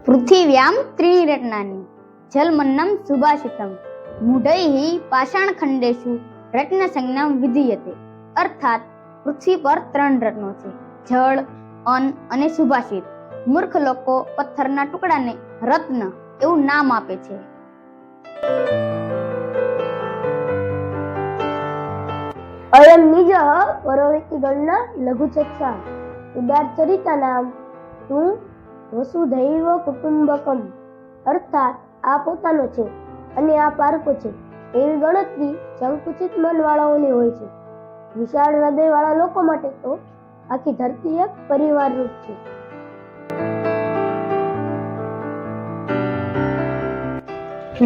પૃથિવ્યામ ત્રીણિરત્નાની જલમન્નમ સુભાષિતમ મૂઢૈઃ પાષાણખંડેષુ રત્નસંજ્ઞા વિધીયતે. અર્થાત પૃથ્વી પર 3 રત્નો છે, જળ, અન્ન અને સુભાષિત. મૂર્ખ લોકો પથ્થરના ટુકડાને રત્ન એવું નામ આપે છે. અયમ નિજઃ પરોવેતિ ગણના લઘુચક્ષા ઉદારચરિતાનામ તું વસુધૈવ કુટુંબકમ. અર્થાત આ પોતાનો છે અને આ પારકો છે એવી ગણતરી સંકુચિત મન વાળાઓની હોય છે. વિશાળ હૃદય વાળા લોકો માટે તો આખી ધરતી એક પરિવાર રૂપ છે.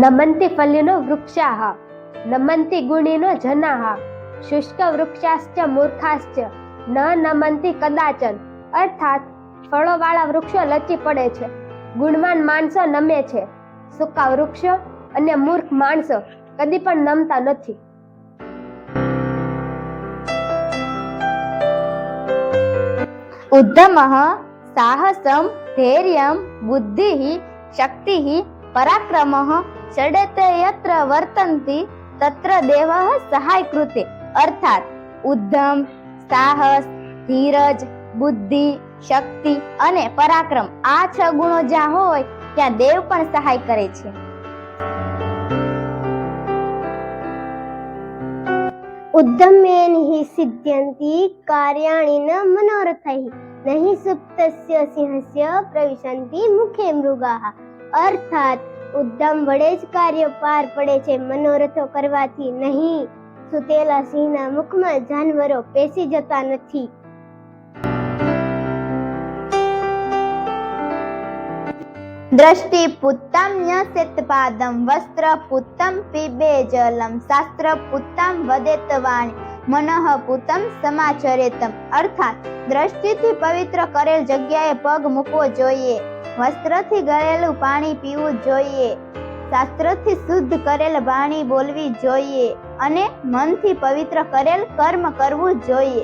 નમંતિ ફલ્યનો વૃક્ષાઃ નમંતિ ગુણીનો જનાઃ શુષ્ક વૃક્ષાશ્ચ મૂર્ખાશ્ચ ન નમંતિ કદાચન. અર્થાત ફળોવાળા વૃક્ષો લચી પડે છે, ગુણવાન માણસો નમે છે, સૂકા વૃક્ષો અને મૂર્ખ માણસો કદી પણ નમતા નથી. ઉદ્ધમઃ સાહસમ ધૈર્યમ બુદ્ધિઃ શક્તિઃ પરાક્રમઃ ષડેતે યત્ર વર્તન્તિ તત્ર દેવઃ સહાયકૃતે. અર્થાત ઉદ્ધમ, સાહસ, ધીરજ, બુદ્ધિ, શક્તિ અને પરાક્રમ આ 6 ગુણો જ્યાં હોય ત્યાં દેવ પણ સહાય કરે છે. ઉદ્ધમેન હિ સિદ્ધ્યંતિ કાર્યાણિ ન મનોરથૈઃ નહીં સુપ્તસ્ય સિંહસ્ય પ્રવિશન્તિ મુખે મૃગાઃ. અર્થાત ઉદ્ધમ વડે જ કાર્ય પાર પડે છે, મનોરથો કરવાથી નહીં. સુતેલા સિંહના મુખમાં જાનવરો પેસી જતા નથી. દ્રષ્ટિ પુત્તમ ન્યસેત પાદમ વસ્ત્ર પુત્તમ પીબે જલમ શાસ્ત્ર પુત્તમ વદેત વાણી મનઃ પુત્તમ સમાચરેતમ. અર્થાત દ્રષ્ટિથી પવિત્ર કરેલ જગ્યાએ પગ મૂકવો જોઈએ, વસ્ત્રથી ગળેલું પાણી પીવું જોઈએ, શાસ્ત્રથી શુદ્ધ કરેલ વાણી બોલવી જોઈએ અને મનથી પવિત્ર કરેલ કર્મ કરવું જોઈએ.